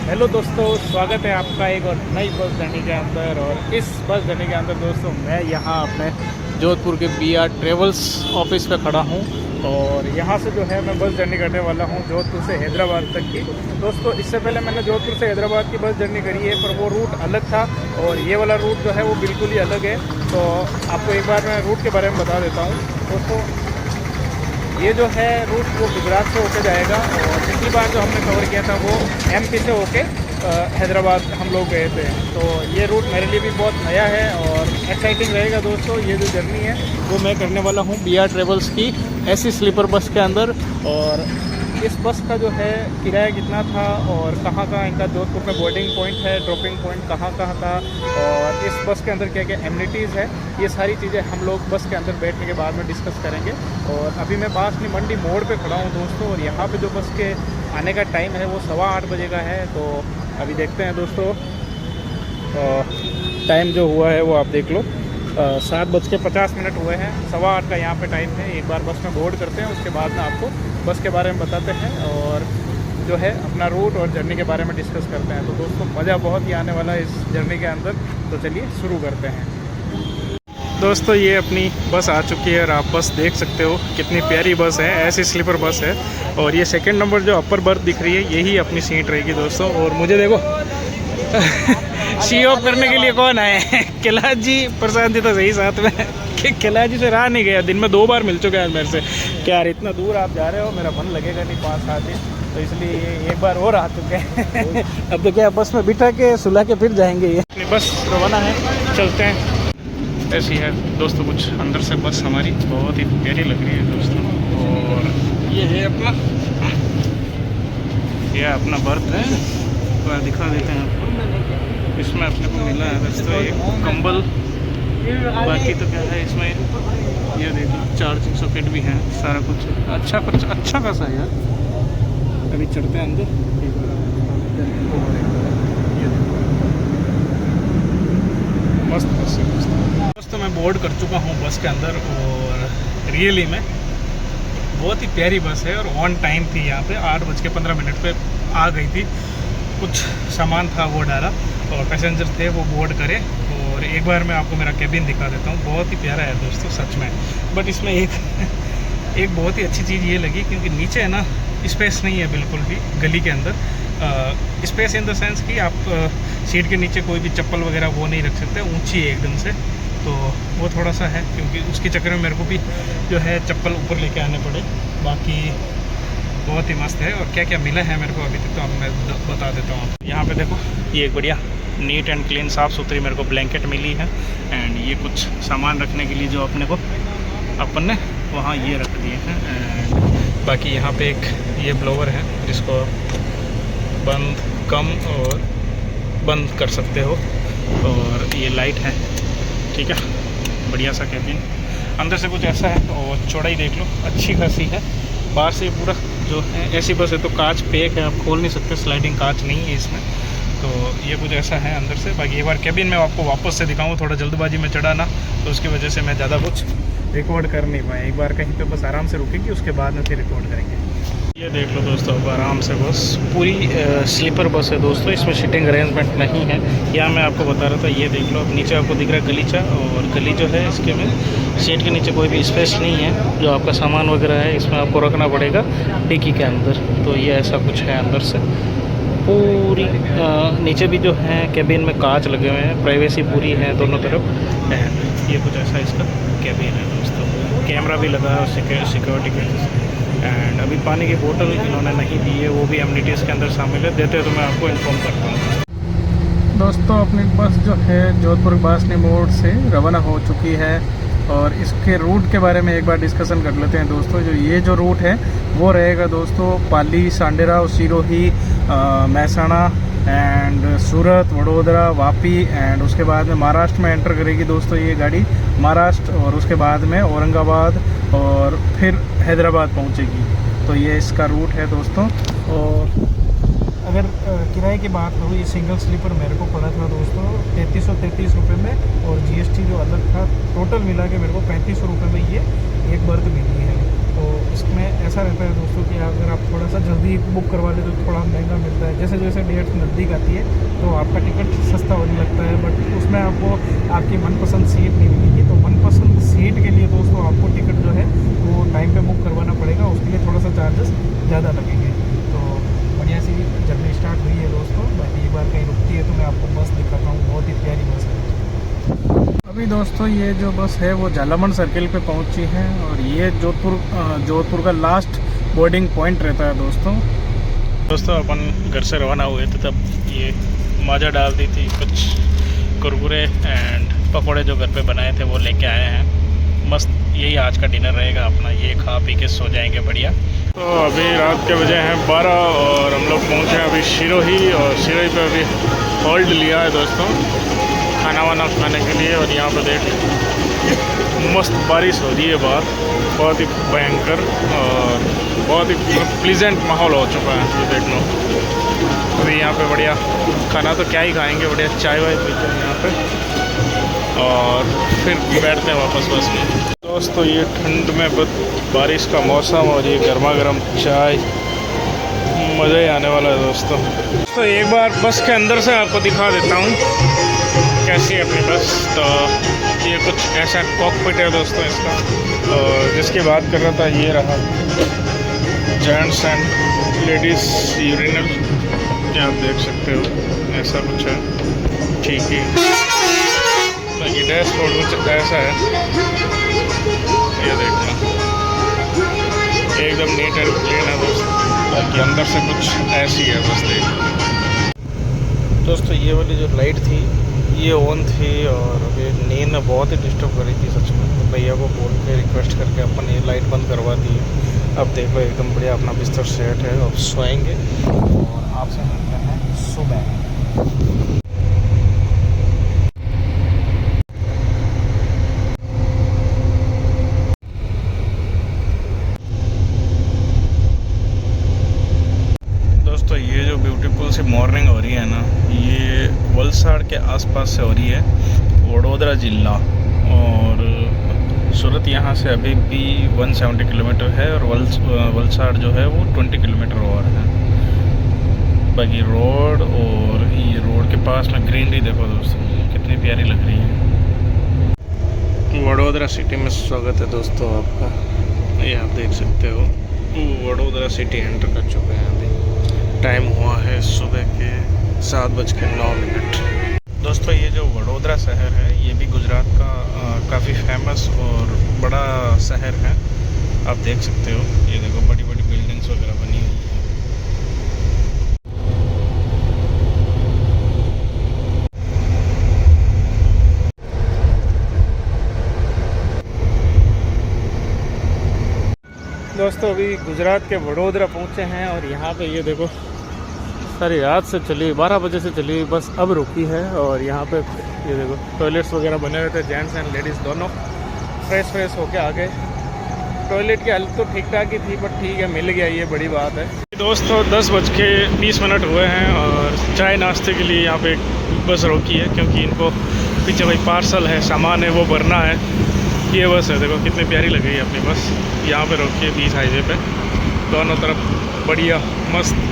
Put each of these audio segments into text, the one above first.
Hello दोस्तों, स्वागत है आपका एक और नई बस जर्नी के अंदर। और इस बस जर्नी के अंदर दोस्तों मैं यहाँ अपने जोधपुर के BR ट्रेवल्स ऑफिस पे खड़ा हूँ। और यहाँ से जो है मैं बस जर्नी करने वाला हूँ जोधपुर से हैदराबाद तक की। दोस्तों इससे पहले मैंने जोधपुर से हैदराबाद की बस जर्नी करी है, पर वो रूट अलग था और ये वाला रूट जो है वो बिल्कुल ही अलग है। तो आपको एक बार मैं रूट के बारे में बता देता हूँ। दोस्तों ये जो है रूट वो गुजरात से होके जाएगा और पिछली बार जो हमने कवर किया था वो MP से होके हैदराबाद हम लोग गए थे। तो ये रूट मेरे लिए भी बहुत नया है और एक्साइटिंग रहेगा दोस्तों। ये जो जर्नी है वो मैं करने वाला हूँ BR ट्रेवल्स की AC स्लीपर बस के अंदर। और इस बस का जो है किराया कितना था और कहाँ कहाँ इनका जोधपुर में बोर्डिंग पॉइंट है, ड्रॉपिंग पॉइंट कहाँ कहाँ था और इस बस के अंदर क्या क्या एमिनिटीज़ है, ये सारी चीज़ें हम लोग बस के अंदर बैठने के बाद में डिस्कस करेंगे। और अभी मैं बासनी मंडी मोड़ पे खड़ा हूँ दोस्तों, और यहाँ पे जो बस के आने का टाइम है वो 8:15 बजे का है। तो अभी देखते हैं दोस्तों, टाइम जो हुआ है वो आप देख लो, 7:50 हुए हैं। 8:15 का यहाँ पे टाइम है। एक बार बस में बोर्ड करते हैं, उसके बाद में आपको बस के बारे में बताते हैं और जो है अपना रूट और जर्नी के बारे में डिस्कस करते हैं। तो दोस्तों मज़ा बहुत ही आने वाला है इस जर्नी के अंदर। तो चलिए शुरू करते हैं। दोस्तों ये अपनी बस आ चुकी है और आप बस देख सकते हो कितनी प्यारी बस है, ऐसी स्लीपर बस है। और ये सेकंड नंबर जो अपर बर्थ दिख रही है यही अपनी सीट रहेगी दोस्तों। और मुझे देखो शी ऑफ करने के लिए कौन आए हैं? कैलाश जी, प्रशांत जी तो सही साथ में कि कैलाश जी से रहा नहीं गया। दिन में 2 बार मिल चुके हैं मेरे से कि यार इतना दूर आप जा रहे हो, मेरा मन लगेगा नहीं 5-7 दिन, तो इसलिए एक बार और आ चुके हैं। अब तो क्या बस में बिठा के सुला के फिर जाएंगे। ये अपनी बस रवाना है, चलते हैं। ऐसी है दोस्तों कुछ अंदर से बस हमारी, बहुत ही प्यारी लग रही है दोस्तों। और ये है अपना, यह अपना बर्थ है, तो दिखा देते हैं आपको। इसमें अपने को मिला है दोस्तों एक कंबल, बाकी तो क्या है इसमें, ये देखो चार्जिंग सॉकेट भी है, सारा कुछ अच्छा खासा है यार। अभी चढ़ते हैं अंदर। मस्त बस है दोस्तों। मैं बोर्ड कर चुका हूँ बस के अंदर और रियली में बहुत ही प्यारी बस है और ऑन टाइम थी। यहाँ पे 8:15 पे आ गई थी। कुछ सामान था वो डाला और पैसेंजर थे वो बोर्ड करे। और एक बार मैं आपको मेरा केबिन दिखा देता हूँ, बहुत ही प्यारा है दोस्तों सच में। बट इसमें एक बहुत ही अच्छी चीज़ ये लगी, क्योंकि नीचे है ना स्पेस नहीं है बिल्कुल भी गली के अंदर। स्पेस इन द सेंस कि आप सीट के नीचे कोई भी चप्पल वगैरह वो नहीं रख सकते, ऊंची है एकदम से। तो वो थोड़ा सा है, क्योंकि उसके चक्कर में मेरे को भी जो है चप्पल ऊपर लेके आने पड़े। बाकी बहुत ही मस्त है। और क्या क्या मिला है मेरे को अभी तक तो अब मैं बता देता हूँ। यहाँ पे देखो ये एक बढ़िया नीट एंड क्लीन साफ़ सुथरी मेरे को ब्लैंकेट मिली है। एंड ये कुछ सामान रखने के लिए जो अपने को अपन ने वहाँ ये रख दिए हैं। एंड बाकी यहाँ पे एक ये ब्लोवर है जिसको बंद कम और बंद कर सकते हो। और ये लाइट है, ठीक है, बढ़िया सा कैबिन। अंदर से कुछ ऐसा है और चौड़ाई देख लो अच्छी खासी है। बाहर से पूरा जो है ऐसी बस है तो कांच पैक है, आप खोल नहीं सकते, स्लाइडिंग कांच नहीं है इसमें। तो ये कुछ ऐसा है अंदर से। बाकी एक बार कैबिन में आपको वापस से दिखाऊँ, थोड़ा जल्दबाजी में चढ़ा ना, तो उसकी वजह से मैं ज़्यादा कुछ रिकॉर्ड कर नहीं पाया। एक बार कहीं पे बस आराम से रुकेगी, उसके बाद में फिर रिकॉर्ड करेंगे। ये देख लो दोस्तों अब आराम से बस पूरी स्लीपर बस है दोस्तों, इसमें सीटिंग अरेंजमेंट नहीं है। यहाँ मैं आपको बता रहा था, ये देख लो अब नीचे आपको दिख रहा है गलीचा, और गली जो है इसके में सीट के नीचे कोई भी स्पेस नहीं है। जो आपका सामान वगैरह है इसमें आपको रखना पड़ेगा डिक्की के अंदर। तो ये ऐसा कुछ है अंदर से पूरी। नीचे भी जो है कैबिन में कांच लगे हुए हैं, प्राइवेसी पूरी है दोनों तरफ। ये कुछ ऐसा इसका कैबिन है दोस्तों। कैमरा भी लगा है सिक्योरिटी के वजह से। एंड अभी पानी की बोतल इन्होंने नहीं दी है, वो भी एमिनिटीज़ के अंदर शामिल है। देते तो मैं आपको इन्फॉर्म करता हूँ। दोस्तों अपनी बस जो है जोधपुर बासनी मोड़ से रवाना हो चुकी है और इसके रूट के बारे में एक बार डिस्कशन कर लेते हैं दोस्तों। जो रूट है वो रहेगा दोस्तों पाली, सांडेरा, सिरोही, महसाणा एंड सूरत, वडोदरा, वापी। एंड उसके बाद में महाराष्ट्र में एंटर करेगी दोस्तों ये गाड़ी, महाराष्ट्र। और उसके बाद में औरंगाबाद और फिर हैदराबाद पहुंचेगी। तो ये इसका रूट है दोस्तों। और अगर किराए की बात करूँ, ये सिंगल स्लीपर मेरे को पड़ा था दोस्तों 3333 रुपये में, और GST जो अलग था, टोटल मिला के मेरे को 3500 रुपये में ये एक बर्थ मिली है। तो इसमें ऐसा रहता है दोस्तों कि अगर आप थोड़ा सा जल्दी बुक करवा ले तो थोड़ा महंगा मिलता है। जैसे जैसे डेट नज़दीक आती है तो आपका टिकट सस्ता होने लगता है, बट उसमें आपको आपकी मनपसंद सीट नहीं मिलेगी। तो मनपसंद सीट के लिए दोस्तों आपको टिकट जो है वो टाइम पे बुक करवाना पड़ेगा, उसके लिए थोड़ा सा चार्जेस ज़्यादा लगेंगे। तो बढ़िया सी जर्नी स्टार्ट हुई है दोस्तों। बाकी एक बार कहीं रुकती है तो मैं आपको बस दिखाता हूँ, बहुत ही प्यारी बस है। अभी दोस्तों ये जो बस है वो झालामण सर्किल पे पहुंची है और ये जोधपुर का लास्ट बोर्डिंग पॉइंट रहता है दोस्तों अपन घर से रवाना हुए थे तब ये माजा डाल दी थी, कुछ कुरकुरे एंड पकोड़े जो घर पे बनाए थे वो लेके आए हैं। मस्त यही आज का डिनर रहेगा अपना, ये खा पी के सो जाएंगे बढ़िया। तो अभी रात के बजे हैं 12 और हम लोग पहुँचे हैं अभी सिरोही, और सिरोही पे अभी होल्ड लिया है दोस्तों खाना वाना खाने के लिए। और यहाँ पर देख मस्त बारिश हो रही है बाहर, बहुत ही भयंकर और बहुत ही प्लीजेंट माहौल हो चुका है। ये देख लो अभी यहाँ पे बढ़िया खाना तो क्या ही खाएंगे, बढ़िया चाय वाय पीते हैं यहाँ पे और फिर बैठते हैं वापस बस में। दोस्तों ये ठंड में बारिश का मौसम और ये गर्मा गर्म चाय, मज़ा ही आने वाला है दोस्तों। तो एक बार बस के अंदर से आपको दिखा देता हूँ कैसी है अपनी बस। तो ये कुछ ऐसा कॉकपिट है दोस्तों इसका, और जिसकी बात कर रहा था ये रहा जेंट्स एंड लेडीज़ यूरिनल, ये आप देख सकते हो ऐसा कुछ है। ठीक है, बाकी डैशबोर्ड कुछ ऐसा है, ये देखना एकदम नीट एंड क्लीन है दोस्तों। बाकी अंदर से कुछ ऐसी है बस देखो दोस्तों। ये वाली जो लाइट थी ये ऑन थी और अभी नींद ने बहुत ही डिस्टर्ब करी थी सच में, तो भैया को बोल के रिक्वेस्ट करके अपन ये लाइट बंद करवा दी है। अब देखो एकदम बढ़िया अपना बिस्तर सेट है, अब सोएंगे और आपसे मिलते हैं सुबह। दोस्तों ये जो ब्यूटीफुल सी मॉर्निंग हो रही है ना, ये वलसाड़ के आसपास से हो रही है, वडोदरा जिला। और सूरत यहाँ से अभी भी 170 किलोमीटर है और वलसाड़ जो है वो 20 किलोमीटर और है। बाकी रोड और ये रोड के पास में ग्रीनरी देखो दोस्तों कितनी प्यारी लग रही है। वडोदरा सिटी में स्वागत है दोस्तों आपका, ये आप देख सकते हो वडोदरा सिटी एंटर कर चुके हैं। अभी टाइम हुआ है सुबह के 7:09। दोस्तों ये जो वडोदरा शहर है ये भी गुजरात का काफ़ी फेमस और बड़ा शहर है, आप देख सकते हो। ये देखो बड़ी बड़ी बिल्डिंग्स वगैरह बनी हुई है। दोस्तों अभी गुजरात के वडोदरा पहुंचे हैं और यहाँ पे ये देखो सारी रात से चली 12 बजे से चली बस अब रुकी है। और यहाँ पे ये देखो टॉयलेट्स वगैरह बने हुए थे, जेंट्स एंड लेडीज़ दोनों फ्रेश होके आ गए। टॉयलेट की हालत तो ठीक ठाक ही थी, बट ठीक है मिल गया, ये बड़ी बात है। दोस्तों 10:20 हुए हैं और चाय नाश्ते के लिए यहाँ पे बस रोकी है, क्योंकि इनको पीछे भाई पार्सल है, सामान है, वो भरना है। ये बस है देखो कितनी प्यारी लग रही है अपनी बस, यहाँ पे रोकी है बीच हाईवे पे, दोनों तरफ बढ़िया मस्त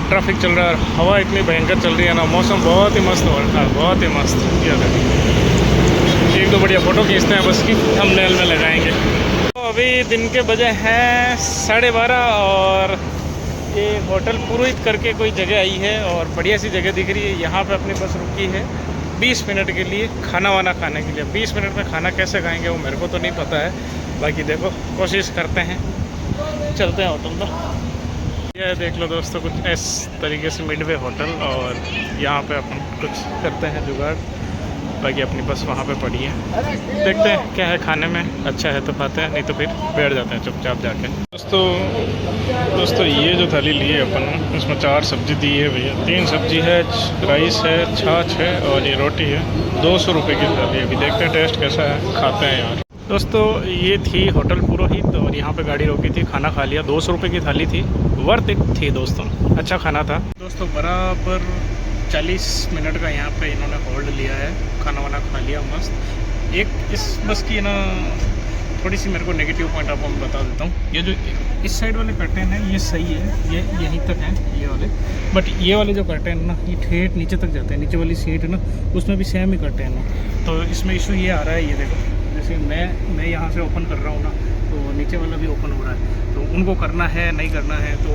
ट्रैफिक चल रहा है। हवा इतनी भयंकर चल रही है ना, मौसम बहुत ही मस्त हो रहा है, बहुत ही मस्त। ये देखो एक दो बढ़िया फ़ोटो खींचते हैं बस की, थंबनेल में लगाएंगे। तो अभी दिन के बजे हैं 12:30 और ये होटल पुरोहित करके कोई जगह आई है और बढ़िया सी जगह दिख रही है। यहाँ पे अपनी बस रुकी है 20 मिनट के लिए खाना वाना खाने के लिए। 20 मिनट में खाना कैसे खाएंगे वो मेरे को तो नहीं पता है, बाकी देखो कोशिश करते हैं, चलते हैं होटल में। ये देख लो दोस्तों कुछ इस तरीके से मिडवे होटल, और यहाँ पे अपन कुछ करते हैं जुगाड़। बाकी अपनी बस वहाँ पे पड़ी है, देखते हैं क्या है खाने में, अच्छा है तो खाते हैं, नहीं तो फिर बैठ जाते हैं चुपचाप जाके। दोस्तों ये जो थाली ली है अपन, इसमें 4 सब्जी दी है भैया, 3 सब्जी है, राइस है, छाछ है और ये रोटी है। 200 रुपये की थाली है। अभी देखते हैं टेस्ट कैसा है, खाते हैं यार। दोस्तों ये थी होटल पुरोहित और यहाँ पे गाड़ी रोकी थी, खाना खा लिया। 200 रुपये की थाली थी, वर्थ इट थी दोस्तों, अच्छा खाना था। दोस्तों बराबर 40 मिनट का यहाँ पे इन्होंने होल्ड लिया है, खाना वाना खा लिया मस्त। एक इस बस की ना थोड़ी सी मेरे को नेगेटिव पॉइंट आपको मैं बता देता हूँ। ये जो इस साइड वाले कर्टेन है ये सही है, ये यहीं तक है ये वाले, बट ये वाले जो कर्टेन है ना ये ठेठ नीचे तक जाते हैं। नीचे वाली सीट है ना उसमें भी सेम ही कर्टेन है। तो इसमें इशू ये आ रहा है, ये देखो जैसे मैं यहाँ से ओपन कर रहा हूँ ना तो नीचे वाला भी ओपन हो रहा है। तो उनको करना है नहीं करना है तो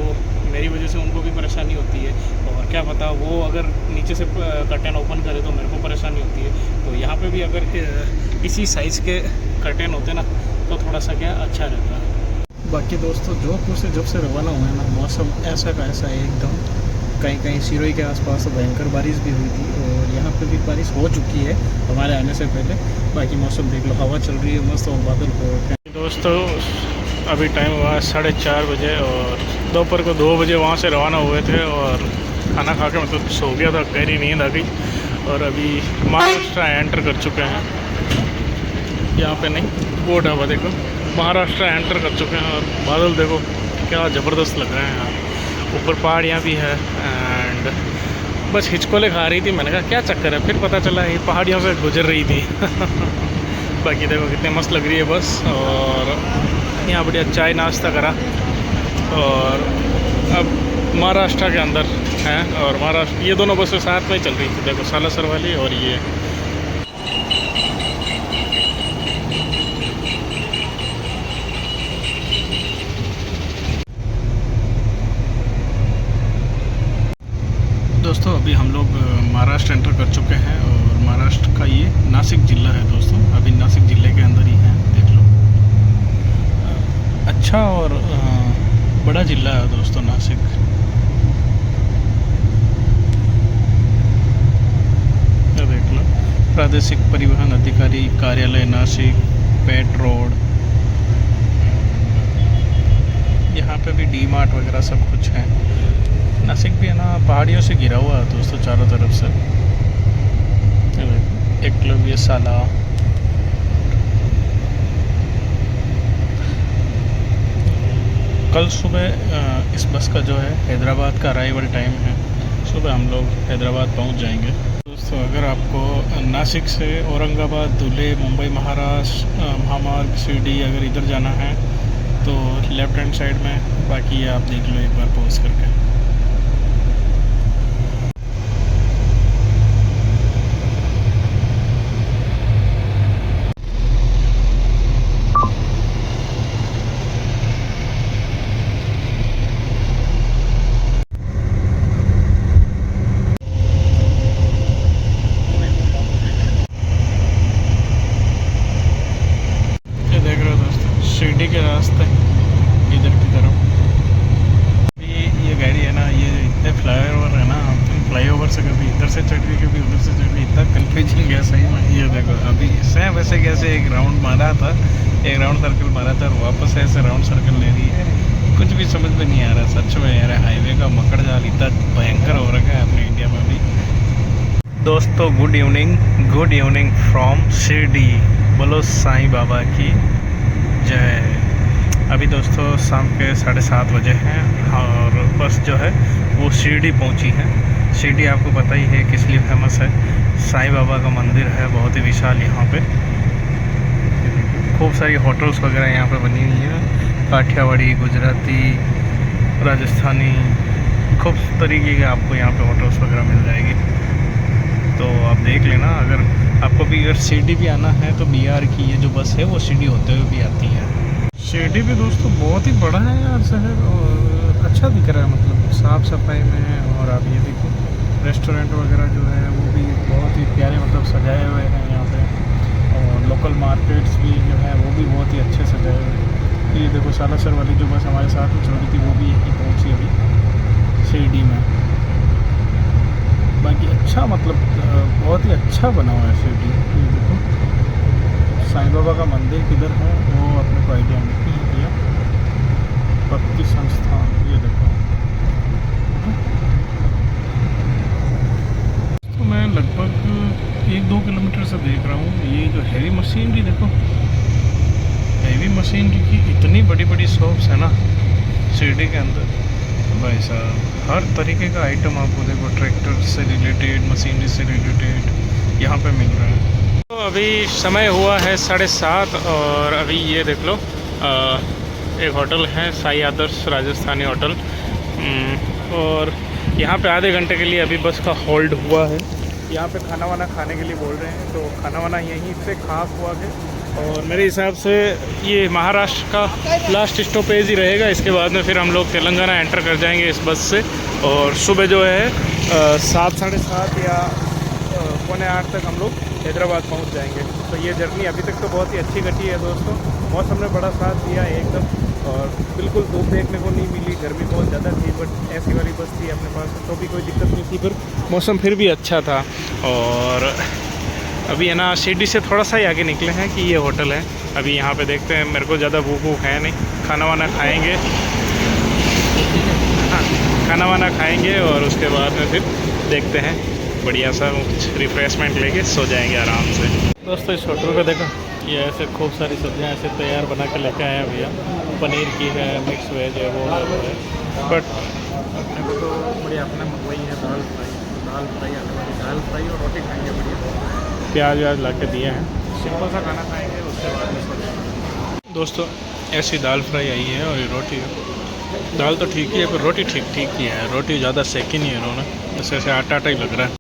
मेरी वजह से उनको भी परेशानी होती है, और क्या पता वो अगर नीचे से कर्टेन ओपन करे तो मेरे को परेशानी होती है। तो यहाँ पे भी अगर इसी साइज़ के कर्टेन होते ना तो थोड़ा सा क्या अच्छा रहता है। बाकी दोस्तों जोधपुर से जब से रवाना हुए ना मौसम ऐसा का ऐसा है एकदम। कहीं कहीं सिरोही के आसपास भयंकर बारिश भी हुई थी और यहाँ पे भी बारिश हो चुकी है हमारे आने से पहले। बाकी मौसम देख लो, हवा चल रही है मस्त और बादल हो रखे हैं। दोस्तों अभी टाइम हुआ 4:30 बजे और दोपहर को 2 बजे वहाँ से रवाना हुए थे और खाना खा के मतलब सो गया था, गहरी नींद आ गई। और अभी महाराष्ट्र एंटर कर चुके हैं। यहाँ पे नहीं वो ढाबा देखो, महाराष्ट्र एंटर कर चुके हैं और बादल देखो क्या ज़बरदस्त लग रहे हैं यहाँ। ऊपर पहाड़ियाँ भी है एंड बस हिचकोले खा रही थी। मैंने कहा क्या चक्कर है, फिर पता चला ये पहाड़ियों से गुजर रही थी। बाकी देखो कितनी मस्त लग रही है बस। और यहाँ बढ़िया चाय नाश्ता करा और अब महाराष्ट्र के अंदर हैं। और महाराष्ट्र ये दोनों बसें साथ में चल रही थी, देखो सालासर वाली और ये। दोस्तों अभी हम लोग महाराष्ट्र एंटर कर चुके हैं और महाराष्ट्र का ये नासिक ज़िला है दोस्तों। अभी नासिक ज़िले के अंदर ही है, देख लो। अच्छा और बड़ा ज़िला है दोस्तों नासिक। देख लो प्रादेशिक परिवहन अधिकारी कार्यालय नासिक, पेट रोड, यहाँ पे भी डी मार्ट वगैरह सब कुछ है। नासिक भी है ना पहाड़ियों से घिरा हुआ है दोस्तों चारों तरफ से। एकलव्य शाला, कल सुबह इस बस का जो है हैदराबाद का अराइवल टाइम है। सुबह हम लोग हैदराबाद पहुंच जाएंगे दोस्तों। अगर आपको नासिक से औरंगाबाद, धुले, मुंबई महाराष्ट्र महामार्ग, शिरडी अगर इधर जाना है तो लेफ्ट हैंड साइड में, बाकी आप देख लो एक बार पॉज करके। शिरडी के रास्ते इधर की तरफ ये गाड़ी है ना, ये इतने फ्लाईओवर है ना, फ्लाईओवर से कभी इधर से चढ़ रही कभी उधर से चढ़ रही, इतना कन्फ्यूजिंग है सही में। ये देखो अभी सेम वैसे कैसे एक राउंड मारा था, एक राउंड सर्कल मारा था और वापस ऐसे राउंड सर्कल ले रही है। कुछ भी समझ में नहीं आ रहा सच में यार। हाईवे का मकड़ जाल इतना भयंकर हो रखा है अपने इंडिया में भी। दोस्तों गुड इवनिंग फ्रॉम शिरडी। बोलो साईं बाबा की जय। अभी दोस्तों शाम के 7:30 बजे हैं और बस जो है वो शिरडी पहुंची है। शिरडी आपको पता ही है किस लिए फेमस है, साईं बाबा का मंदिर है बहुत ही विशाल। यहाँ पे खूब सारी होटल्स वगैरह यहाँ पे बनी हुई है, काठियावाड़ी, गुजराती, राजस्थानी, खूब तरीके के आपको यहाँ पे होटल्स वगैरह मिल जाएगी। तो आप देख लेना। अगर आपको भी अगर शिरडी भी आना है तो बिहार की ये जो बस है वो शिरडी होते हुए भी आती है। शिरडी भी दोस्तों बहुत ही बड़ा है यार शहर, और अच्छा दिख रहा है मतलब साफ़ सफाई में। और आप ये देखो रेस्टोरेंट वगैरह जो है वो भी बहुत ही प्यारे मतलब सजाए हुए हैं यहाँ पे। और लोकल मार्केट्स भी जो है वो भी बहुत ही अच्छे सजाए हुए हैं। ये देखो सालासर वाली जो बस हमारे साथ में चल रही थी वो भी यहीं पहुँची अभी शिरडी में। बाकी अच्छा मतलब बहुत ही अच्छा बना हुआ है शिरडी। ये देखो साईं बाबा का मंदिर किधर है वो अपने को आइडिया नहीं है। भक्ति संस्थान ये देखो। तो मैं लगभग 1-2 किलोमीटर से देख रहा हूँ ये जो हैवी मशीनरी देखो, हैवी मशीनरी की इतनी बड़ी बड़ी शॉप्स है ना शिरडी के अंदर भाई साहब। हर तरीके का आइटम आपको देखो ट्रैक्टर से रिलेटेड, मशीनरी से रिलेटेड यहाँ पे मिल रहा है। तो अभी समय हुआ है 7:30 और अभी ये देख लो एक होटल है साई आदर्श राजस्थानी होटल। और यहाँ पे आधे घंटे के लिए अभी बस का होल्ड हुआ है। यहाँ पे खाना वाना खाने के लिए बोल रहे हैं, तो खाना वाना यहीं से खा हुआ के और मेरे हिसाब से ये महाराष्ट्र का लास्ट स्टॉपेज ही रहेगा। इसके बाद में फिर हम लोग तेलंगाना एंटर कर जाएंगे इस बस से और सुबह जो है 7 साढ़े 7 या 7:45 तक हम लोग हैदराबाद पहुंच जाएंगे। तो ये जर्नी अभी तक तो बहुत ही अच्छी कटी है दोस्तों। मौसम ने बड़ा साथ दिया एकदम और बिल्कुल धूप देखने को नहीं मिली, गर्मी बहुत ज़्यादा थी, बट ऐसी वाली बस थी अपने पास तो भी कोई दिक्कत नहीं थी। फिर मौसम फिर भी अच्छा था। और अभी है ना शिरडी से थोड़ा सा ही आगे निकले हैं कि ये होटल है। अभी यहाँ पे देखते हैं, मेरे को ज़्यादा भूख वूख है नहीं, खाना वाना खाएँगे। हाँ, खाना वाना खाएँगे और उसके बाद में फिर देखते हैं बढ़िया सा कुछ रिफ्रेशमेंट लेके सो जाएंगे आराम से। दोस्तों इस होटल को देखो, ये ऐसे खूब सारी सब्जियां ऐसे तैयार बना के लेके आए हैं भैया। पनीर की है, मिक्स वेज है, वो है, बट अपने को तो बढ़िया अपने मंगवाई है दाल फ्राई आने वाली दाल फ्राई और रोटी खाएंगे बढ़िया। प्याज व्याज ला के दिए हैं, सिंपल सा खाना खाएंगे उसके बाद में सो जाएंगे। दोस्तों ऐसी दाल फ्राई आई है और ये रोटी है। दाल तो ठीक ही है पर रोटी ठीक ही है। रोटी ज़्यादा सेकी नहीं है इन्होंने, जैसे ऐसे आटा ही लग रहा है।